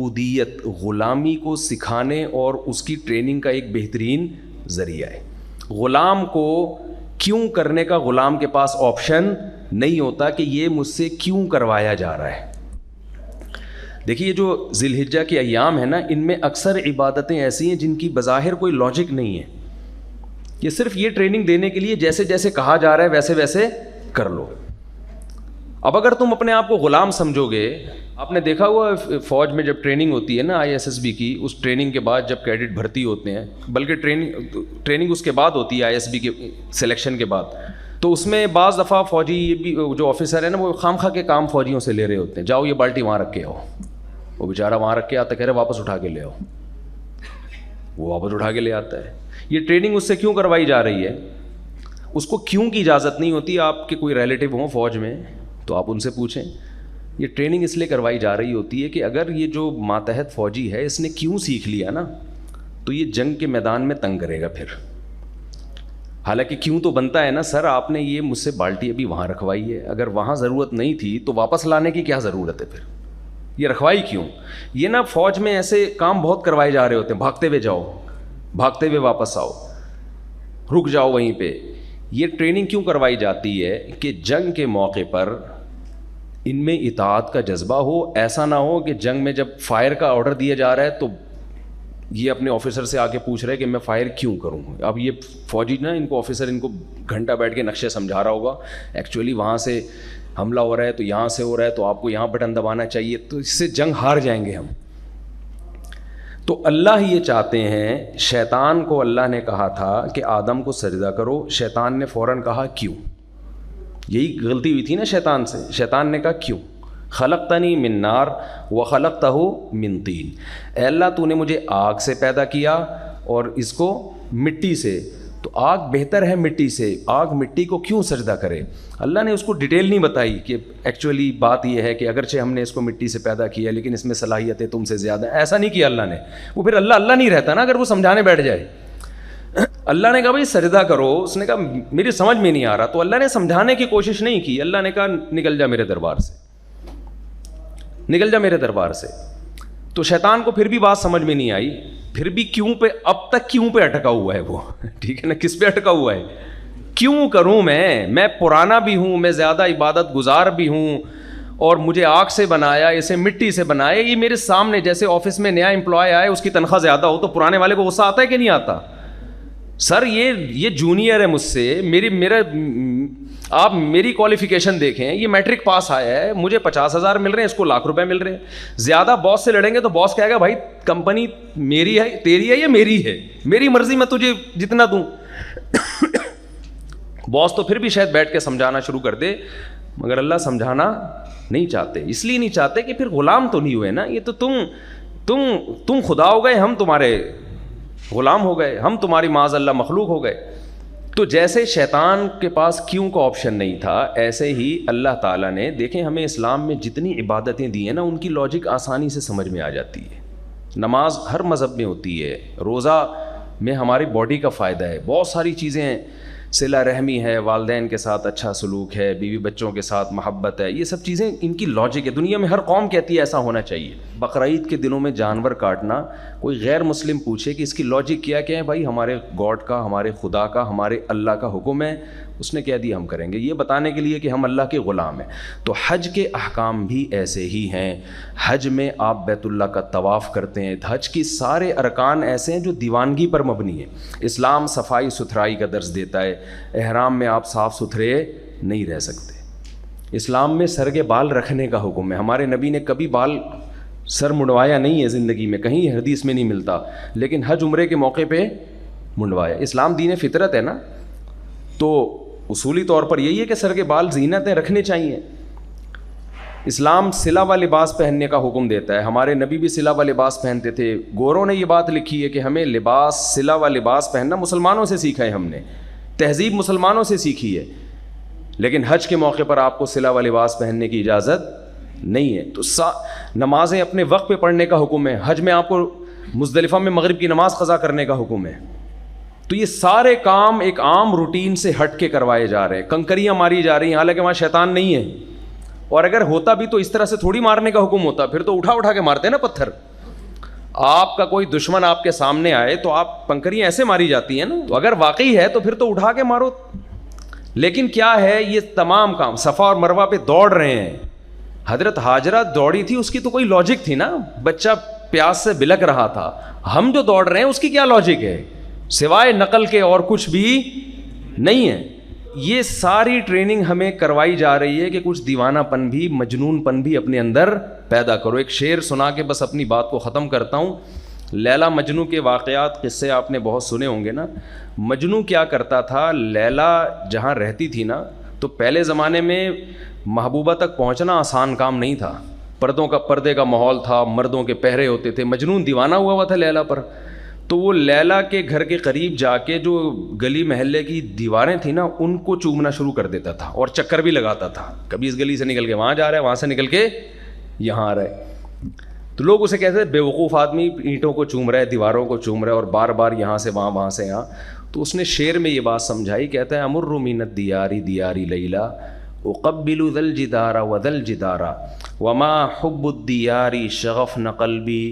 عبودیت غلامی کو سکھانے اور اس کی ٹریننگ کا ایک بہترین ذریعہ ہے. غلام کو کیوں کرنے کا غلام کے پاس آپشن نہیں ہوتا کہ یہ مجھ سے کیوں کروایا جا رہا ہے. دیکھیے یہ جو ذی الحجہ کے ایام ہیں نا، ان میں اکثر عبادتیں ایسی ہیں جن کی بظاہر کوئی لاجک نہیں ہے. یہ صرف یہ ٹریننگ دینے کے لیے جیسے جیسے کہا جا رہا ہے ویسے ویسے کر لو. اب اگر تم اپنے آپ کو غلام سمجھو گے، آپ نے دیکھا ہوا فوج میں جب ٹریننگ ہوتی ہے نا ISSB کی، اس ٹریننگ کے بعد جب کیڈٹ بھرتی ہوتے ہیں، بلکہ ٹریننگ اس کے بعد ہوتی ہے ISB کے سلیکشن کے بعد، تو اس میں بعض دفعہ فوجی یہ بھی جو آفیسر ہیں نا، وہ خام خواہ کے کام فوجیوں سے لے رہے ہوتے ہیں. جاؤ یہ بالٹی وہاں رکھ کے آؤ. وہ بیچارہ وہاں رکھ کے آتا، کہہ رہے واپس اٹھا کے لے آؤ. وہ واپس اٹھا کے لے آتا ہے. یہ ٹریننگ اس سے کیوں کروائی جا رہی ہے؟ اس کو کیوں کی اجازت نہیں ہوتی. آپ کے کوئی ریلیٹیو ہوں فوج میں تو آپ ان سے پوچھیں. یہ ٹریننگ اس لیے کروائی جا رہی ہوتی ہے کہ اگر یہ جو ماتحت فوجی ہے اس نے کیوں سیکھ لیا نا، تو یہ جنگ کے میدان میں تنگ کرے گا پھر. حالانکہ کیوں تو بنتا ہے نا، سر آپ نے یہ مجھ سے بالٹی ابھی وہاں رکھوائی ہے، اگر وہاں ضرورت نہیں تھی تو واپس لانے کی کیا ضرورت ہے؟ پھر یہ رکھوائی کیوں؟ یہ نا فوج میں ایسے کام بہت کروائے جا رہے ہوتے ہیں. بھاگتے ہوئے جاؤ، بھاگتے ہوئے واپس آؤ، رک جاؤ وہیں پہ. یہ ٹریننگ کیوں کروائی جاتی ہے کہ جنگ کے موقع پر ان میں اطاعت کا جذبہ ہو. ایسا نہ ہو کہ جنگ میں جب فائر کا آرڈر دیا جا رہا ہے تو یہ اپنے آفیسر سے آ کے پوچھ رہے کہ میں فائر کیوں کروں. اب یہ فوجی نا، ان کو آفیسر ان کو گھنٹہ بیٹھ کے نقشے سمجھا رہا ہوگا، ایکچولی وہاں سے حملہ ہو رہا ہے تو یہاں سے ہو رہا ہے تو آپ کو یہاں بٹن دبانا چاہیے، تو اس سے جنگ ہار جائیں گے ہم. تو اللہ یہ چاہتے ہیں. شیطان کو اللہ نے کہا تھا کہ آدم کو سجدہ کرو، شیطان نے فوراً کہا کیوں. یہی غلطی ہوئی تھی نا شیطان سے. شیطان نے کہا کیوں؟ خلقتنی من نار وخلقتہ من طین. اے اللہ تو نے مجھے آگ سے پیدا کیا اور اس کو مٹی سے، تو آگ بہتر ہے مٹی سے. آگ مٹی کو کیوں سجدہ کرے؟ اللہ نے اس کو ڈیٹیل نہیں بتائی کہ ایکچولی بات یہ ہے کہ اگرچہ ہم نے اس کو مٹی سے پیدا کیا لیکن اس میں صلاحیتیں تم سے زیادہ ہیں. ایسا نہیں کیا اللہ نے. وہ پھر اللہ نہیں رہتا نا اگر وہ سمجھانے بیٹھ جائے. اللہ نے کہا بھائی سجدہ کرو، اس نے کہا میری سمجھ میں نہیں آ رہا، تو اللہ نے سمجھانے کی کوشش نہیں کی. اللہ نے کہا نکل جا میرے دربار سے، نکل جا میرے دربار سے. تو شیطان کو پھر بھی بات سمجھ میں نہیں آئی. پھر بھی کیوں پہ، اب تک کیوں پہ اٹکا ہوا ہے وہ. ٹھیک ہے نا، کس پہ اٹکا ہوا ہے؟ کیوں کروں میں پرانا بھی ہوں، میں زیادہ عبادت گزار بھی ہوں، اور مجھے آگ سے بنایا، اسے مٹی سے بنایا. یہ میرے سامنے جیسے آفس میں نیا امپلائی آئے، اس کی تنخواہ زیادہ ہو تو پرانے والے کو غصہ آتا ہے کہ نہیں آتا؟ سر یہ جونیئر ہے مجھ سے، آپ میری کوالیفیکیشن دیکھیں، یہ میٹرک پاس آیا ہے، مجھے 50,000 مل رہے ہیں، اس کو1,00,000 روپے مل رہے ہیں. زیادہ باس سے لڑیں گے تو باس کہے گا بھائی کمپنی میری ہے، تیری ہے یا میری ہے، میری مرضی میں تجھے جتنا دوں. باس تو پھر بھی شاید بیٹھ کے سمجھانا شروع کر دے، مگر اللہ سمجھانا نہیں چاہتے. اس لیے نہیں چاہتے کہ پھر غلام تو نہیں ہوئے نا. یہ تو تم خدا ہو گئے، ہم تمہارے غلام ہو گئے، ہم تمہاری معاذ اللہ مخلوق ہو گئے. تو جیسے شیطان کے پاس کیوں کا آپشن نہیں تھا، ایسے ہی اللہ تعالیٰ نے، دیکھیں ہمیں اسلام میں جتنی عبادتیں دی ہیں نا، ان کی لاجک آسانی سے سمجھ میں آ جاتی ہے. نماز ہر مذہب میں ہوتی ہے، روزہ میں ہماری باڈی کا فائدہ ہے، بہت ساری چیزیں ہیں، صلہ رحمی ہے، والدین کے ساتھ اچھا سلوک ہے، بیوی بچوں کے ساتھ محبت ہے. یہ سب چیزیں ان کی لاجک ہے. دنیا میں ہر قوم کہتی ہے ایسا ہونا چاہیے. بقرعید کے دنوں میں جانور کاٹنا، کوئی غیر مسلم پوچھے کہ اس کی لاجک کیا ہے، بھائی ہمارے گاڈ کا، ہمارے خدا کا، ہمارے اللہ کا حکم ہے، اس نے کہہ دیا ہم کریں گے، یہ بتانے کے لیے کہ ہم اللہ کے غلام ہیں. تو حج کے احکام بھی ایسے ہی ہیں. حج میں آپ بیت اللہ کا طواف کرتے ہیں. حج کی سارے ارکان ایسے ہیں جو دیوانگی پر مبنی ہیں. اسلام صفائی ستھرائی کا درس دیتا ہے. احرام میں آپ صاف ستھرے نہیں رہ سکتے. اسلام میں سر کے بال رکھنے کا حکم ہے. ہمارے نبی نے کبھی بال سر منڈوایا نہیں ہے زندگی میں، کہیں حدیث میں نہیں ملتا، لیکن حج عمرے کے موقع پہ منڈوایا. اسلام دین فطرت ہے نا، تو اصولی طور پر یہی ہے کہ سر کے بال زینتیں رکھنے چاہیے. اسلام صلہ و لباس پہننے کا حکم دیتا ہے. ہمارے نبی بھی صلہ و لباس پہنتے تھے. گوروں نے یہ بات لکھی ہے کہ ہمیں لباس، صلہ و لباس پہننا مسلمانوں سے سیکھا ہے، ہم نے تہذیب مسلمانوں سے سیکھی ہے. لیکن حج کے موقع پر آپ کو صلہ و لباس پہننے کی اجازت نہیں ہے. تو نمازیں اپنے وقت پہ پڑھنے کا حکم ہے. حج میں آپ کو مزدلفہ میں مغرب کی نماز قضا کرنے کا حکم ہے. تو یہ سارے کام ایک عام روٹین سے ہٹ کے کروائے جا رہے ہیں. کنکریاں ماری جا رہی ہیں، حالانکہ وہاں شیطان نہیں ہے. اور اگر ہوتا بھی تو اس طرح سے تھوڑی مارنے کا حکم ہوتا، پھر تو اٹھا کے مارتے ہیں نا پتھر. آپ کا کوئی دشمن آپ کے سامنے آئے تو آپ کنکریاں ایسے ماری جاتی ہیں نا, تو اگر واقعی ہے تو پھر تو اٹھا کے مارو. لیکن کیا ہے, یہ تمام کام صفا اور مروہ پہ دوڑ رہے ہیں. حضرت ہاجرہ دوڑی تھی, اس کی تو کوئی لاجک تھی نا, بچہ پیاس سے بلک رہا تھا. ہم جو دوڑ رہے ہیں اس کی کیا لاجک ہے, سوائے نقل کے اور کچھ بھی نہیں ہے. یہ ساری ٹریننگ ہمیں کروائی جا رہی ہے کہ کچھ دیوانہ پن بھی, مجنون پن بھی اپنے اندر پیدا کرو. ایک شعر سنا کے بس اپنی بات کو ختم کرتا ہوں. لیلا مجنوں کے واقعات قصے آپ نے بہت سنے ہوں گے نا. مجنوں کیا کرتا تھا, لیلا جہاں رہتی تھی نا, تو پہلے زمانے میں محبوبہ تک پہنچنا آسان کام نہیں تھا. پردے کا ماحول تھا, مردوں کے پہرے ہوتے تھے. مجنون دیوانہ ہوا تھا لیلا پر. تو وہ لیلا کے گھر کے قریب جا کے جو گلی محلے کی دیواریں تھیں نا, ان کو چومنا شروع کر دیتا تھا اور چکر بھی لگاتا تھا. کبھی اس گلی سے نکل کے وہاں جا رہا ہے, وہاں سے نکل کے یہاں آ رہا ہے. تو لوگ اسے کہتے ہیں بیوقوف آدمی, اینٹوں کو چوم رہا ہے, دیواروں کو چوم رہا ہے, اور بار بار یہاں سے وہاں, وہاں سے یہاں. تو اس نے شعر میں یہ بات سمجھائی, کہتا ہے امر من الدیاری دیاری لیلا اقبل ذا الجدار وذا الجدار وما حب الدیار شغفن قلبی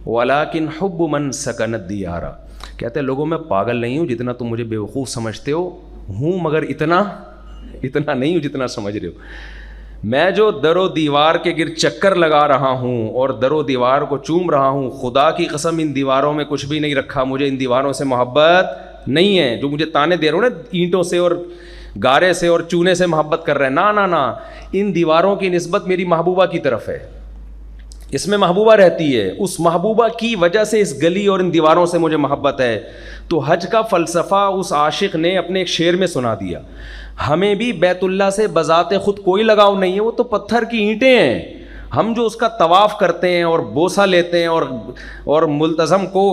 ولیکن حب من سکن الدیار. کہتے ہیں لوگوں میں پاگل نہیں ہوں جتنا تم مجھے بیوقوف سمجھتے ہوں, مگر اتنا نہیں ہوں جتنا سمجھ رہے ہو. میں جو در و دیوار کے گرد چکر لگا رہا ہوں اور در و دیوار کو چوم رہا ہوں, خدا کی قسم ان دیواروں میں کچھ بھی نہیں رکھا. مجھے ان دیواروں سے محبت نہیں ہے. جو مجھے تانے دے رہے ہو نا, اینٹوں سے اور گارے سے اور چونے سے محبت کر رہے ہیں, نا, ان دیواروں کی نسبت میری محبوبہ کی طرف ہے. اس میں محبوبہ رہتی ہے, اس محبوبہ کی وجہ سے اس گلی اور ان دیواروں سے مجھے محبت ہے. تو حج کا فلسفہ اس عاشق نے اپنے ایک شعر میں سنا دیا. ہمیں بھی بیت اللہ سے بذات خود کوئی لگاؤ نہیں ہے, وہ تو پتھر کی اینٹیں ہیں. ہم جو اس کا طواف کرتے ہیں اور بوسہ لیتے ہیں اور ملتزم کو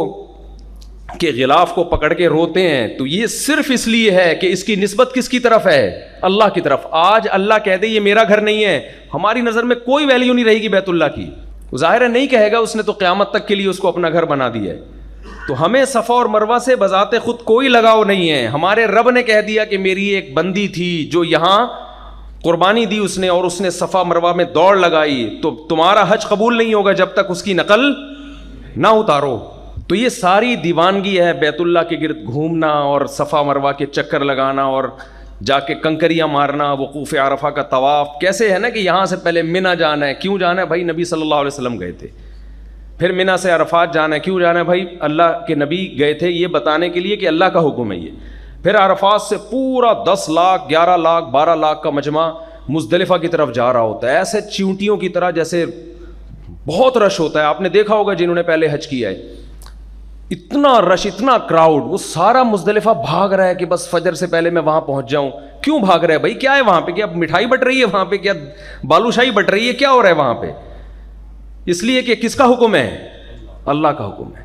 کے غلاف کو پکڑ کے روتے ہیں, تو یہ صرف اس لیے ہے کہ اس کی نسبت کس کی طرف ہے, اللہ کی طرف. آج اللہ کہہ دے یہ میرا گھر نہیں ہے, ہماری نظر میں کوئی ویلیو نہیں رہے گی بیت اللہ کی. ظاہر ہے نہیں کہے گا, اس نے تو قیامت تک کے لیے اس کو اپنا گھر بنا دیا ہے. تو ہمیں صفا اور مروہ سے بذات خود کوئی لگاؤ نہیں ہے. ہمارے رب نے کہہ دیا کہ میری ایک بندی تھی جو یہاں قربانی دی اس نے, اور اس نے صفا مروہ میں دوڑ لگائی, تو تمہارا حج قبول نہیں ہوگا جب تک اس کی نقل نہ اتارو. تو یہ ساری دیوانگی ہے, بیت اللہ کے گرد گھومنا اور صفا مروہ کے چکر لگانا اور جا کے کنکریاں مارنا, وقوف عرفہ کا طواف. کیسے ہے نا کہ یہاں سے پہلے منی جانا ہے. کیوں جانا ہے بھائی؟ نبی صلی اللہ علیہ وسلم گئے تھے. پھر منی سے عرفات جانا ہے. کیوں جانا ہے بھائی؟ اللہ کے نبی گئے تھے یہ بتانے کے لیے کہ اللہ کا حکم ہے یہ. پھر عرفات سے پورا 10 لاکھ 11 لاکھ 12 لاکھ کا مجمع مزدلفہ کی طرف جا رہا ہوتا ہے, ایسے چیونٹیوں کی طرح, جیسے بہت رش ہوتا ہے. آپ نے دیکھا ہوگا جنہوں نے پہلے حج کیا ہے, اتنا رش, اتنا کراؤڈ. وہ سارا مزدلفہ بھاگ رہا ہے کہ بس فجر سے پہلے میں وہاں پہنچ جاؤں. کیوں بھاگ رہا ہے بھائی؟ کیا ہے وہاں پہ؟ کیا مٹھائی بٹ رہی ہے وہاں پہ؟ کیا بالو شاہی بٹ رہی ہے؟ کیا ہو رہا ہے وہاں پہ؟ اس لیے کہ کس کا حکم ہے؟ اللہ کا حکم ہے.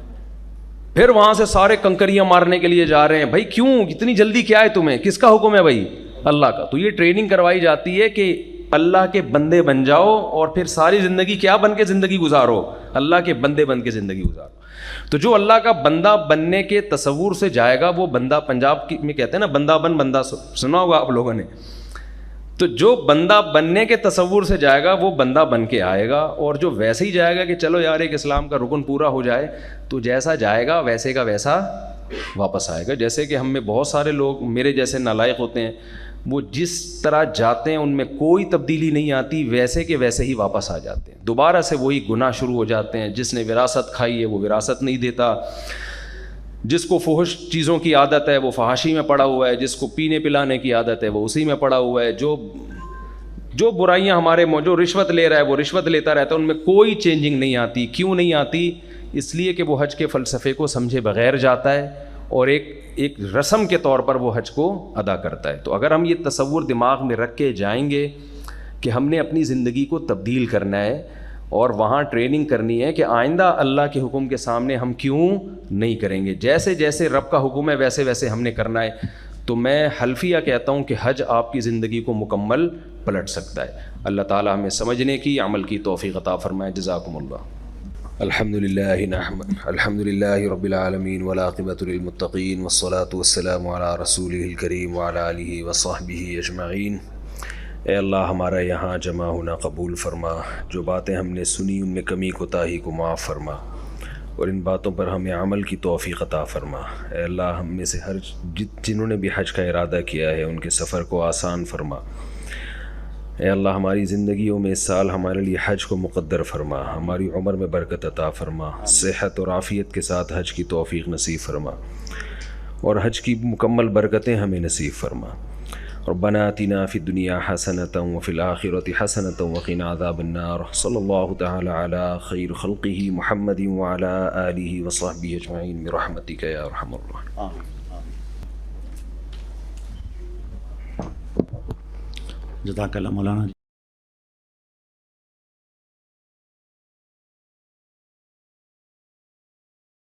پھر وہاں سے سارے کنکریاں مارنے کے لیے جا رہے ہیں. بھائی کیوں اتنی جلدی؟ کیا ہے تمہیں؟ کس کا حکم ہے بھائی؟ اللہ کا. تو یہ ٹریننگ کروائی جاتی ہے کہ اللہ کے بندے بن جاؤ اور پھر ساری زندگی کیا بن کے زندگی گزارو؟ اللہ کے بندے بن کے زندگی گزارو. تو جو اللہ کا بندہ بننے کے تصور سے جائے گا وہ بندہ, پنجاب میں کہتے ہیں نا بندہ بن بندہ, سنا ہوگا آپ لوگوں نے. تو جو بندہ بننے کے تصور سے جائے گا وہ بندہ بن کے آئے گا. اور جو ویسے ہی جائے گا کہ چلو یار ایک اسلام کا رکن پورا ہو جائے, تو جیسا جائے گا ویسے کا ویسا واپس آئے گا. جیسے کہ ہم میں بہت سارے لوگ میرے جیسے نالائق ہوتے ہیں, وہ جس طرح جاتے ہیں ان میں کوئی تبدیلی نہیں آتی, ویسے کے ویسے ہی واپس آ جاتے ہیں. دوبارہ سے وہی گناہ شروع ہو جاتے ہیں. جس نے وراثت کھائی ہے وہ وراثت نہیں دیتا, جس کو فحش چیزوں کی عادت ہے وہ فحاشی میں پڑا ہوا ہے, جس کو پینے پلانے کی عادت ہے وہ اسی میں پڑا ہوا ہے, جو برائیاں ہمارے جو رشوت لے رہا ہے وہ رشوت لیتا رہتا ہے. ان میں کوئی چینجنگ نہیں آتی. کیوں نہیں آتی؟ اس لیے کہ وہ حج کے فلسفے کو سمجھے بغیر جاتا ہے اور ایک رسم کے طور پر وہ حج کو ادا کرتا ہے. تو اگر ہم یہ تصور دماغ میں رکھ کے جائیں گے کہ ہم نے اپنی زندگی کو تبدیل کرنا ہے اور وہاں ٹریننگ کرنی ہے کہ آئندہ اللہ کے حکم کے سامنے ہم کیوں نہیں کریں گے, جیسے جیسے رب کا حکم ہے ویسے ویسے ہم نے کرنا ہے, تو میں حلفیہ کہتا ہوں کہ حج آپ کی زندگی کو مکمل پلٹ سکتا ہے. اللہ تعالی ہمیں سمجھنے کی, عمل کی توفیق عطا فرمائے. جزاکم اللہ. الحمد للہ رب العالمین والعاقبۃ للمتقین والصلاة والسلام علی رسولہ الکریم وعلی آلہ وصحبہ اجمعین. اے اللہ ہمارا یہاں جمع ہونا قبول فرما, جو باتیں ہم نے سنی ان میں کمی کوتاہی کو معاف فرما. اور ان باتوں پر ہمیں عمل کی توفیق عطا فرما۔ اے اللہ ہم میں سے ہر جنہوں نے بھی حج کا ارادہ کیا ہے ان کے سفر کو آسان فرما۔ اے اللہ ہماری زندگیوں میں اس سال ہمارے لیے حج کو مقدر فرما، ہماری عمر میں برکت عطا فرما، صحت اور عافیت کے ساتھ حج کی توفیق نصیب فرما، اور حج کی مکمل برکتیں ہمیں نصیب فرما۔ ربنا آتنا فی الدنیا حسنۃ وفی الآخرۃ حسنۃ وقنا عذاب النار۔ صلی اللہ تعالی علی خیر خلقہ محمد وعلی آلہ وصحبہ اجمعین برحمتک یا ارحم الراحمین۔ جزاک اللہ مولانا جی۔